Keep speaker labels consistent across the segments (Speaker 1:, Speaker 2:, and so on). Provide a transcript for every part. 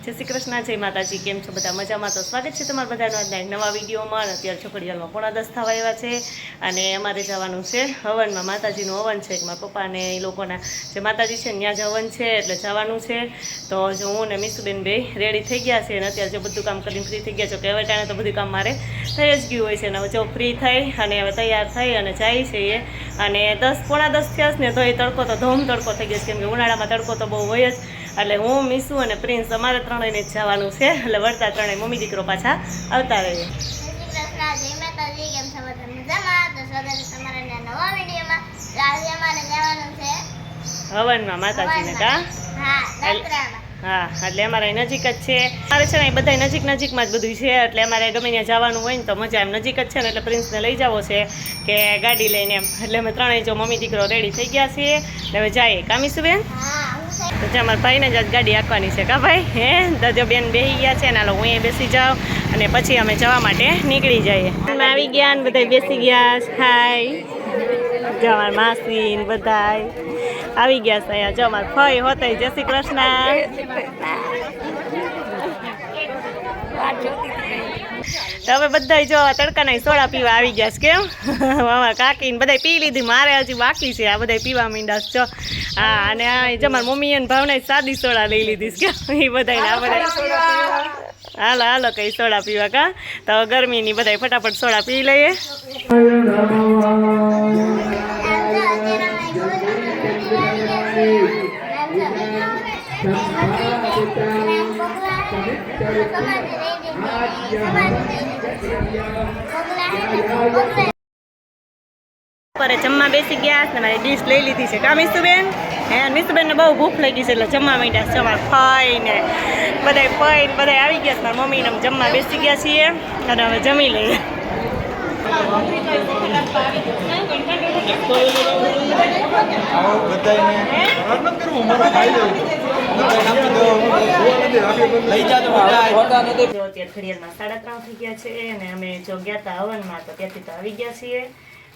Speaker 1: જય શ્રી કૃષ્ણ, જય માતાજી. કેમ છો બધા? મજામાં? તો સ્વાગત છે તમારા બધાનો આજના એક નવા વિડીયોમાં. અત્યારે છોકરીયાલમાં 9:10 થવા આવ્યા છે અને અમારે જવાનું છે હવનમાં. માતાજીનું હવન છે, મારા પપ્પાને એ લોકોના જે માતાજી છે ત્યાં જ હવન છે એટલે જવાનું છે. તો જો હું ને મીસુબેન બે રેડી થઈ ગયા છે અને અત્યારે જો બધું કામ કરીને ફ્રી થઈ ગયા છો કે હવે ટાણે તો બધું કામ મારે થઈ જ ગયું હોય છે. અને હવે જો ફ્રી થઈ અને હવે તૈયાર થઈ અને જાય છે એ. અને 10:10 થયા છે ને તો એ તડકો તો ધોમ તડકો થઈ ગયો છે, કેમ કે ઉનાળામાં તડકો તો બહુ હોય જ. એટલે હું, મીસુ અને પ્રિન્સ અમારે ત્રણેયને જ જવાનું છે. એટલે વળતા ત્રણેય મમ્મી દીકરો પાછા આવતા રહીએ. હવનમાં માતાજીને કા હા, એટલે અમારે નજીક જ છે. અમારે છે ને એ બધા નજીકમાં જ બધું છે, એટલે અમારે ગમે ત્યાં જવાનું હોય ને તો મજા એમ નજીક જ છે ને. એટલે પ્રિન્સને લઈ જવો છે કે ગાડી લઈને એમ. એટલે અમે ત્રણેય જો મમ્મી દીકરો રેડી થઈ ગયા છીએ. હવે જઈએ કામીસુબેન. તો જે અમારા ભાઈને જ ગાડી હાંકવાની છે કા ભાઈ? હે દજો બેન બેસી ગયા છે ને, હાલો હું બેસી જાઉં અને પછી અમે જવા માટે નીકળી જઈએ. અમે આવી ગયા ને બધા બેસી ગયા. હાય જો અમારા માસી બધા આવી ગયા છે અહીંયા. જો અમારા ભાઈ હોતા જય શ્રી કૃષ્ણ. હવે બધા જો તડકાના સોડા પીવા આવી ગયા છે. કેમ અમારા કાકીને બધા પી લીધી, મારે હજી બાકી છે. આ બધા પીવા માંડ્યા છો. હા, અને આ જો મારા મમ્મી અને ભાવને સાદી સોડા લઈ લીધી છે. કેમ એ બધા આ બધા હાલો હાલો કઈ સોડા પીવા કા. તો ગરમીની બધા ફટાફટ સોડા પી લઈએ. જમવા બેસી ગયા ને મારી ડીશ લઈ લીધી છે કા મીસુબેન? હે મીસુબેન ને બહુ ભૂખ લાગી છે એટલે જમવા માંડ્યા છે. અમારા ફઈ ને બધા આવી ગયા છે. મારા મમ્મી ને જમવા બેસી ગયા છીએ અને હવે જમી લઈએ. ઘડિયાળમાં 3:30 થઈ ગયા છે અને અમે જો ગયા હતા હવનમાં તો ત્યાંથી તો આવી ગયા છીએ.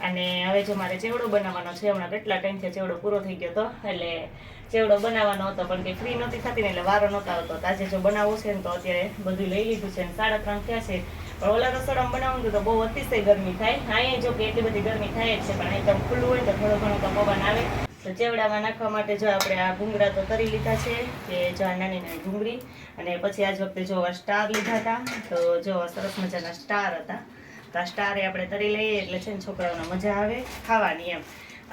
Speaker 1: અને હવે જો મારે ચેવડો બનાવવાનો છે. હમણાં કેટલા ટાઈમથી ચેવડો પૂરો થઈ ગયો હતો એટલે ચેવડો બનાવવાનો હતો પણ કંઈ ફ્રી નહોતી થતી ને એટલે વારો નહોતો આવતો. આજે જો બનાવવું છે ને તો અત્યારે બધું લઈ લીધું છે. 3:30 થયા છે પણ ઓલા રસોડામાં બનાવવું તો બહુ અતિશય ગરમી થાય. અહીંયા જો કે એટલી બધી ગરમી થાય જ છે પણ એકદમ ખુલ્લું હોય તો થોડો ઘણો તો પવન આવે. તો ચેવડામાં નાખવા માટે જો આપણે આ ભૂંગળા તો તરી લીધા છે કે જો આ નાની નાની ભૂંગળી. અને પછી આજ વખતે જો આ સ્ટાર લીધા હતા તો જો સરસ મજાના સ્ટાર હતા. તો આ સ્ટારે આપણે તરી લઈએ એટલે છે ને છોકરાઓને મજા આવે ખાવાની એમ.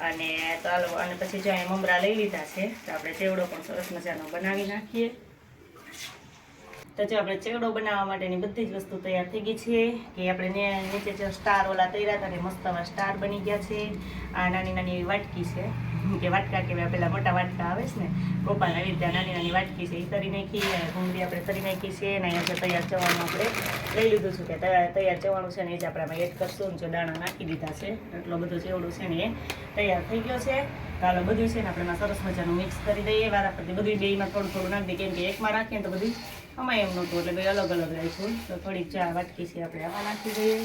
Speaker 1: અને તો અને પછી જો અહીંયા મમરા લઈ લીધા છે તો આપણે ચેવડો પણ સરસ મજાનો બનાવી નાખીએ. તો જો આપણે ચેવડો બનાવવા માટેની બધી જ વસ્તુ તૈયાર થઈ ગઈ છે. કે આપણે નીચે જો સ્ટાર ઓલા તૈયાર હતા ને મસ્ત સ્ટાર બની ગયા છે. આ નાની નાની એવી વાટકી છે કે વાટકા કહેવાય, પેલા મોટા વાટકા આવે છે ને કોપાના એવી રીતે નાની નાની વાટકી છે એ તરી નાખી. અને ભૂંગળી આપણે તરી નાખી છે અને અહીંયા જે તૈયાર ચવાણું આપણે લઈ લીધું છે કે તૈયાર ચવાણું છે ને એ જ આપણે આમાં એડ કરશું. જો દાણા નાખી દીધા છે એટલો બધો ચેવડું છે ને એ તૈયાર થઈ ગયો છે. ચાલો બધું છે ને આપણે સરસ મજાનું મિક્સ કરી દઈએ. વારાફરતી બધું બેમાં થોડું થોડું નાખી દઈએ, કેમ કે એકમાં રાખીએ તો બધું આમાં એમ નહોતું એટલે બે અલગ અલગ રાખીશું. તો થોડીક ચા વાટકી છે આપણે આમાં નાખી દઈએ,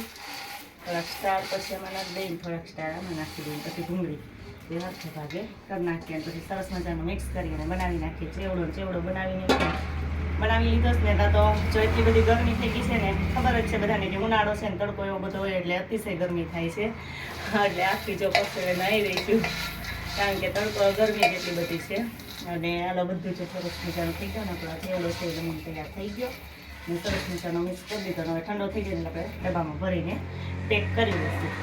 Speaker 1: થોડાક સ્ટાર પછી આમાં નાખી દઈએ, થોડાક સ્ટાર આમાં નાખી દઈએ, પછી ભૂંગળી બે હાથે ભાગે કરી નાખીએ અને પછી સરસ મજાનું મિક્સ કરીને બનાવી નાખીએ. ચેવડો બનાવી લીધો છે ને. તો જો એટલી બધી ગરમી થઈ ગઈ છે ને, ખબર જ છે બધાને કે ઉનાળો છે ને તડકો એવો બધો હોય એટલે અતિશય ગરમી થાય છે. એટલે આખી જો પછી નાહી રહીશું કારણ કે તડકો ગરમી એટલી બધી છે. અને આલો બધું જો સરસ મજાનું થઈ ગયો ને આપણો ચેવડો છે એ તૈયાર થઈ ગયો અને સરસ મજાનો મિક્સ કરી દીધો. હવે ઠંડો થઈ જાય એટલે આપણે ડબ્બામાં ભરીને પેક કરી દઈશું.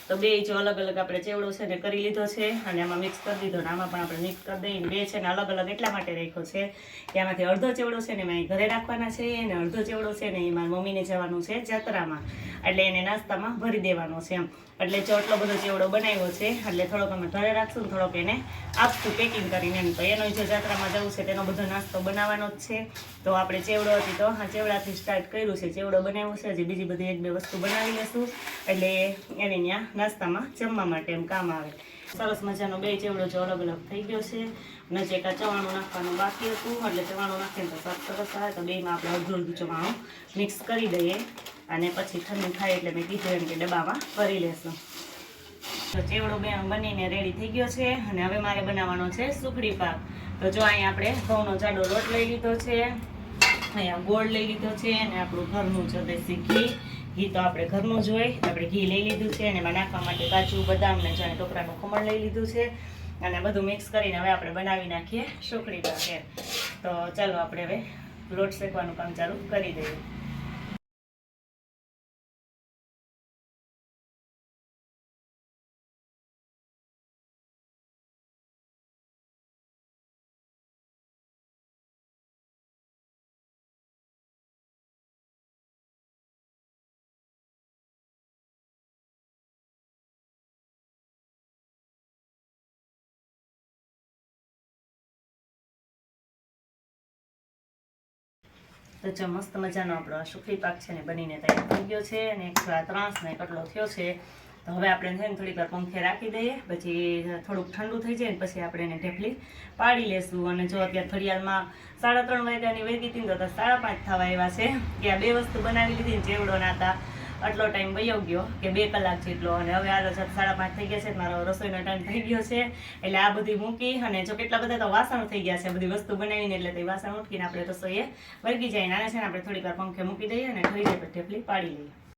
Speaker 1: તો બે જો અલગ અલગ આપણે ચેવડો છે ને કરી લીધો છે અને આમાં મિક્સ કરી દીધો ને આમાં પણ આપણે મિક્સ કરી દઈને બે છે ને અલગ અલગ એટલા માટે રાખ્યો છે કે આમાંથી અડધો ચેવડો છે ને મેં ઘરે રાખવાના છે અને અડધો ચેવડો છે ને એ મારી મમ્મીને જવાનું છે જાત્રામાં, એટલે એને નાસ્તામાં ભરી દેવાનો છે એમ. એટલે જો આટલો બધો ચેવડો બનાવ્યો છે એટલે થોડોક અમે ઘરે રાખશું, થોડોક એને આપશું પેકિંગ કરીને એમ. તો એનો જો જાત્રામાં જવું છે તેનો બધો નાસ્તો બનાવવાનો જ છે. તો આપણે ચેવડો હતી તો હા ચેવડાથી સ્ટાર્ટ કર્યું છે, ચેવડો બનાવ્યો છે. હજી બીજી બધી 1-2 વસ્તુ બનાવી લઈશું એટલે એને ત્યાં નાસ્તામાં જમવા માટે એમ કામ આવે. સરસ મજાનો બે ચેવડો જો અલગ અલગ થઈ ગયો છે. નજીક આ ચવાણું નાખવાનું બાકી હતું એટલે ચવાણું નાખીને તો સરસ આવે. તો બેમાં આપણે અડધું ચવાણું મિક્સ કરી દઈએ અને પછી ઠંડુ થાય એટલે મેં કીધું એમ કે ડબ્બામાં ભરી લેશું. તો ચેવડો બનીને રેડી થઈ ગયો છે અને હવે મારે બનાવવાનો છે સુખડી પાક. તો જો અહીંયા આપણે ઘઉંનો જાડો લોટ લઈ લીધો છે અહીંયા ગોળ લઈ લીધો છે અને આપણું ઘરનું છે દેશી ઘી. ઘી તો આપણે ઘરનું જ હોય. આપણે ઘી લઈ લીધું છે અને એમાં નાખવા માટે કાજુ બદામ ને જાણે ટોપરાનું ખમણ લઈ લીધું છે અને બધું મિક્સ કરીને હવે આપણે બનાવી નાખીએ સુખડી છે. તો ચાલો આપણે હવે લોટ શેકવાનું કામ ચાલુ કરી દઈએ. તો જો મસ્ત મજાનો આપણો આ સુખડી પાક છે ને બનીને તૈયાર થઈ ગયો છે અને 103 ને કટલો થયો છે. તો હવે આપણે છે ને થોડીક વાર પંખે રાખી દઈએ, પછી થોડુંક ઠંડુ થઈ જાય ને પછી આપણે એને ઢેફલી પાડી લેશું. અને જો અત્યારે ઘડિયાળમાં 3:30 વાગ્યાની વહી ગઈ તો 5:30 થવા આવ્યા છે કે આ બે વસ્તુ બનાવી લીધી ને ચેવડો નાતા આટલો ટાઈમ વયો ગયો કે 2 કલાક જેટલો. અને હવે આ 5:30 થઈ ગયા છે, મારો રસોઈનો ટાઈમ થઈ ગયો છે. એટલે આ બધી મૂકી અને જો કેટલા બધા તો વાસણ થઈ ગયા છે બધી વસ્તુ બનાવીને, એટલે તે વાસણ ઉઠકીને આપણે રસોઈએ વળગી જાય. આને છે ને આપણે થોડીક વાર પંખે મૂકી દઈએ અને ઠરી જાય પછી ઢેફલી પાડી લઈએ.